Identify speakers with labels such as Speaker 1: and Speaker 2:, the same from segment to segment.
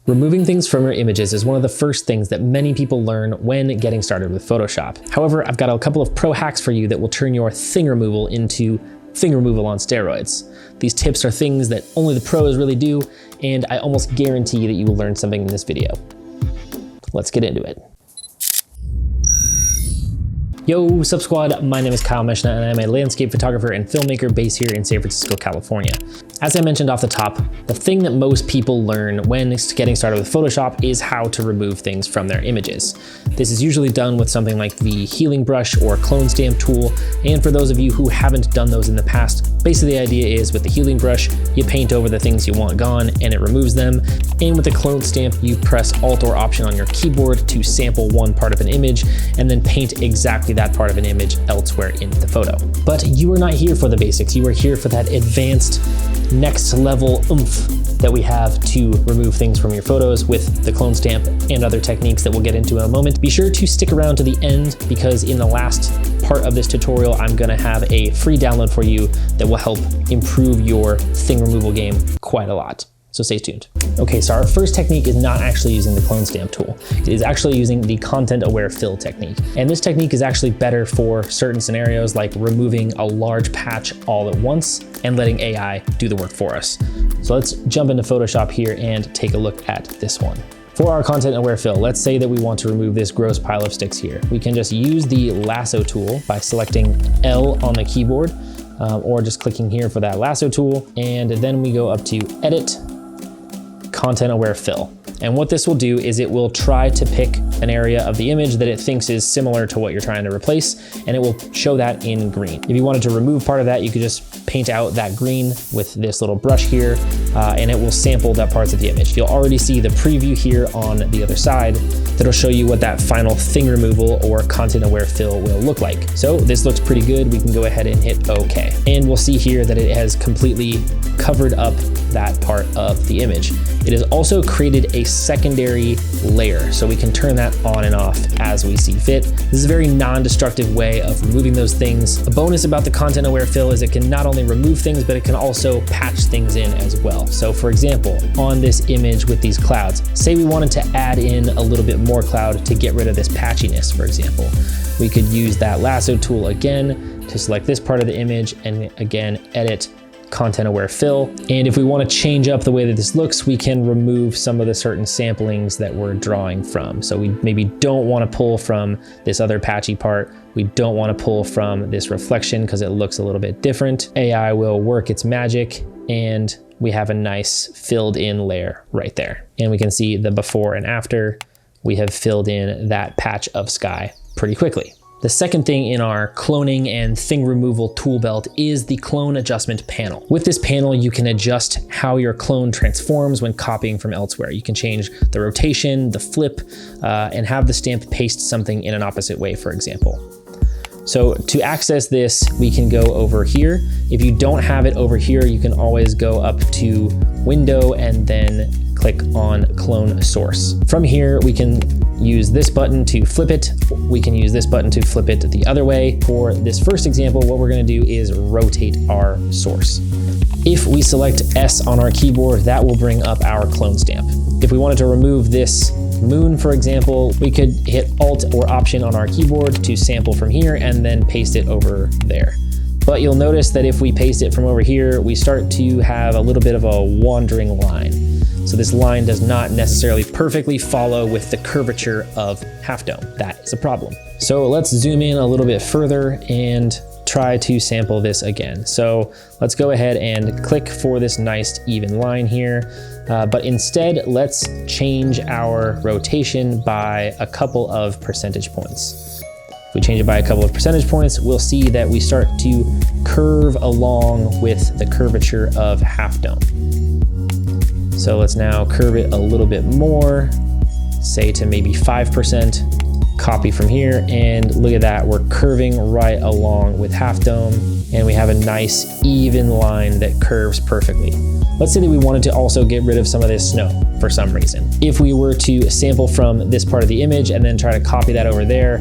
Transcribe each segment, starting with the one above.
Speaker 1: Removing things from your images is one of the first things that many people learn when getting started with Photoshop. However, I've got a couple of pro hacks for you that will turn your thing removal into thing removal on steroids. These tips are things that only the pros really do, and I almost guarantee that you will learn something in this video. Let's get into it. Yo, Sub Squad, my name is Kyle Meshna and I'm a landscape photographer and filmmaker based here in San Francisco, California. As I mentioned off the top, the thing that most people learn when getting started with Photoshop is how to remove things from their images. This is usually done with something like the healing brush or clone stamp tool, and for those of you who haven't done those in the past, basically the idea is with the healing brush, you paint over the things you want gone and it removes them, and with the clone stamp, you press Alt or Option on your keyboard to sample one part of an image and then paint exactly that part of an image elsewhere in the photo. But you are not here for the basics, you are here for that advanced next level oomph that we have to remove things from your photos with the clone stamp and other techniques that we'll get into in a moment. Be sure to stick around to the end because in the last part of this tutorial, I'm gonna have a free download for you that will help improve your thing removal game quite a lot. So stay tuned. Okay, so our first technique is not actually using the clone stamp tool. It is actually using the content aware fill technique. And this technique is actually better for certain scenarios like removing a large patch all at once and letting AI do the work for us. So let's jump into Photoshop here and take a look at this one. For our content aware fill, let's say that we want to remove this gross pile of sticks here. We can just use the lasso tool by selecting L on the keyboard or just clicking here for that lasso tool. And then we go up to Edit, Content Aware Fill. And what this will do is it will try to pick an area of the image that it thinks is similar to what you're trying to replace, and it will show that in green. If you wanted to remove part of that, you could just paint out that green with this little brush here, and it will sample that parts of the image. You'll already see the preview here on the other side that'll show you what that final thing removal or content aware fill will look like. So this looks pretty good. We can go ahead and hit OK. And we'll see here that it has completely covered up that part of the image. It has also created a secondary layer, so we can turn that on and off as we see fit. This is a very non-destructive way of removing those things. A bonus about the content aware fill is it can not only remove things, but it can also patch things in as well. So for example, on this image with these clouds, say we wanted to add in a little bit more cloud to get rid of this patchiness, for example. We could use that lasso tool again to select this part of the image and again, edit content aware fill. And if we want to change up the way that this looks, we can remove some of the certain samplings that we're drawing from. So we maybe don't want to pull from this other patchy part. We don't want to pull from this reflection because it looks a little bit different. AI will work its magic and we have a nice filled in layer right there. And we can see the before and after. We have filled in that patch of sky pretty quickly. The second thing in our cloning and thing removal tool belt is the clone adjustment panel. With this panel, you can adjust how your clone transforms when copying from elsewhere. You can change the rotation, the flip, and have the stamp paste something in an opposite way, for example. So to access this, we can go over here. If you don't have it over here, you can always go up to Window and then click on Clone Source. From here, we can use this button to flip it. We can use this button to flip it the other way. For this first example, what we're gonna do is rotate our source. If we select S on our keyboard, that will bring up our clone stamp. If we wanted to remove this moon, for example, we could hit Alt or Option on our keyboard to sample from here and then paste it over there. But you'll notice that if we paste it from over here, we start to have a little bit of a wandering line. So this line does not necessarily perfectly follow with the curvature of Half Dome. That is a problem. So let's zoom in a little bit further and try to sample this again. So let's go ahead and click for this nice even line here. But instead, let's change our rotation by a couple of percentage points. If we change it by a couple of percentage points, we'll see that we start to curve along with the curvature of Half Dome. So let's now curve it a little bit more, say to maybe 5%, copy from here, and look at that, we're curving right along with Half Dome, and we have a nice even line that curves perfectly. Let's say that we wanted to also get rid of some of this snow for some reason. If we were to sample from this part of the image and then try to copy that over there,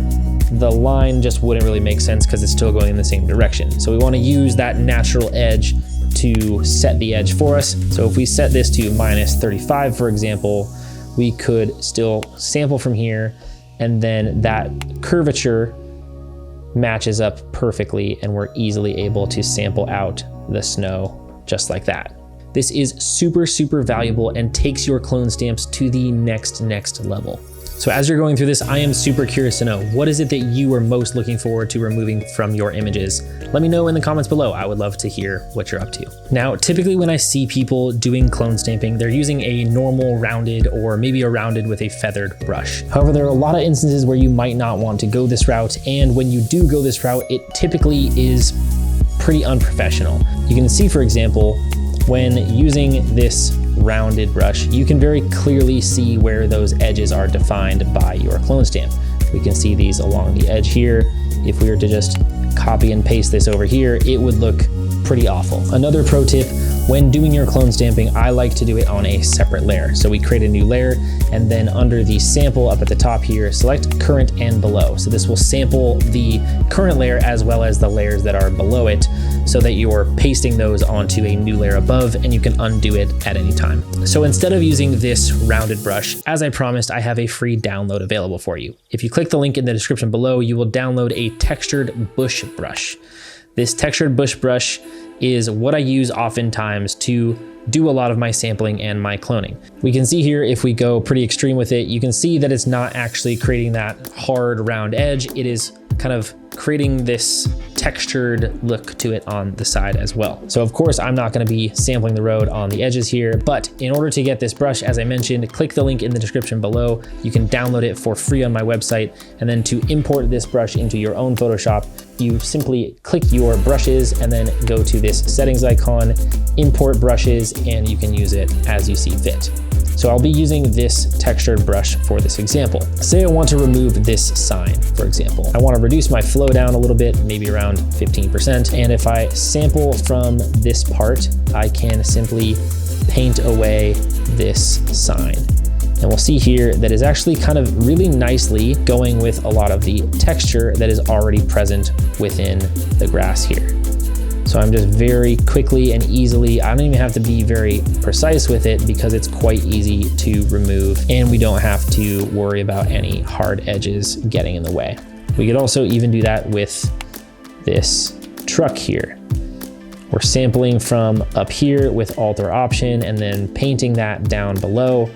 Speaker 1: the line just wouldn't really make sense because it's still going in the same direction. So we want to use that natural edge to set the edge for us. So if we set this to -35, for example, we could still sample from here, and then that curvature matches up perfectly, and we're easily able to sample out the snow just like that. This is super, super valuable and takes your clone stamps to the next level. So as you're going through this, I am super curious to know, what is it that you are most looking forward to removing from your images? Let me know in the comments below. I would love to hear what you're up to. Now, typically when I see people doing clone stamping, they're using a normal rounded or maybe a rounded with a feathered brush. However, there are a lot of instances where you might not want to go this route. And when you do go this route, it typically is pretty unprofessional. You can see, for example, when using this rounded brush, you can very clearly see where those edges are defined by your clone stamp. We can see these along the edge here. If we were to just copy and paste this over here, it would look pretty awful. Another pro tip, when doing your clone stamping, I like to do it on a separate layer. So we create a new layer, and then under the sample up at the top here, select current and below. So this will sample the current layer as well as the layers that are below it, so that you're pasting those onto a new layer above, and you can undo it at any time. So instead of using this rounded brush, as I promised, I have a free download available for you. If you click the link in the description below, you will download a textured bush brush. This textured bush brush is what I use oftentimes to do a lot of my sampling and my cloning. We can see here, if we go pretty extreme with it, you can see that it's not actually creating that hard round edge. It is kind of creating this textured look to it on the side as well. So of course, I'm not going to be sampling the road on the edges here, but in order to get this brush, as I mentioned, click the link in the description below. You can download it for free on my website. And then to import this brush into your own Photoshop, you simply click your brushes and then go to this settings icon, import brushes, and you can use it as you see fit. So I'll be using this textured brush for this example. Say I want to remove this sign, for example. I want to reduce my flow down a little bit, maybe around 15%. And if I sample from this part, I can simply paint away this sign. And we'll see here that is actually kind of really nicely going with a lot of the texture that is already present within the grass here. So I'm just very quickly and easily, I don't even have to be very precise with it because it's quite easy to remove, and we don't have to worry about any hard edges getting in the way. We could also even do that with this truck here. We're sampling from up here with Alter Option and then painting that down below,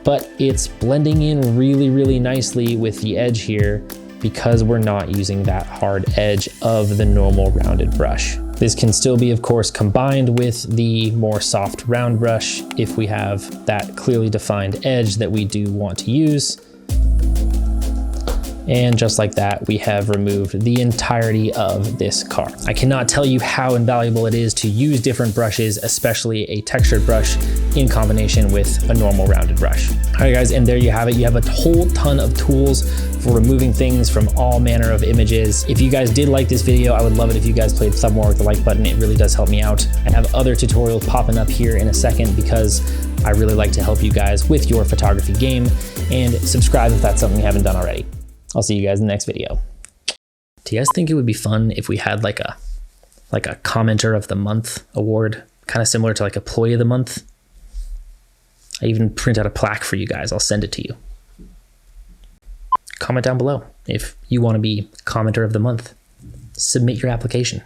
Speaker 1: but it's blending in really, really nicely with the edge here because we're not using that hard edge of the normal rounded brush. This can still be, of course, combined with the more soft round brush if we have that clearly defined edge that we do want to use. And just like that, we have removed the entirety of this car. I cannot tell you how invaluable it is to use different brushes, especially a textured brush in combination with a normal rounded brush. All right, guys, and there you have it. You have a whole ton of tools for removing things from all manner of images. If you guys did like this video, I would love it if you guys played some more with the like button. It really does help me out. I have other tutorials popping up here in a second because I really like to help you guys with your photography game. And subscribe if that's something you haven't done already. I'll see you guys in the next video. Do you guys think it would be fun if we had like a commenter of the month award, kind of similar to like employee of the month? I even print out a plaque for you guys. I'll send it to you. Comment down below if you want to be commenter of the month. Submit your application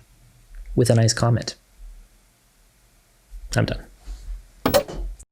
Speaker 1: with a nice comment. I'm done.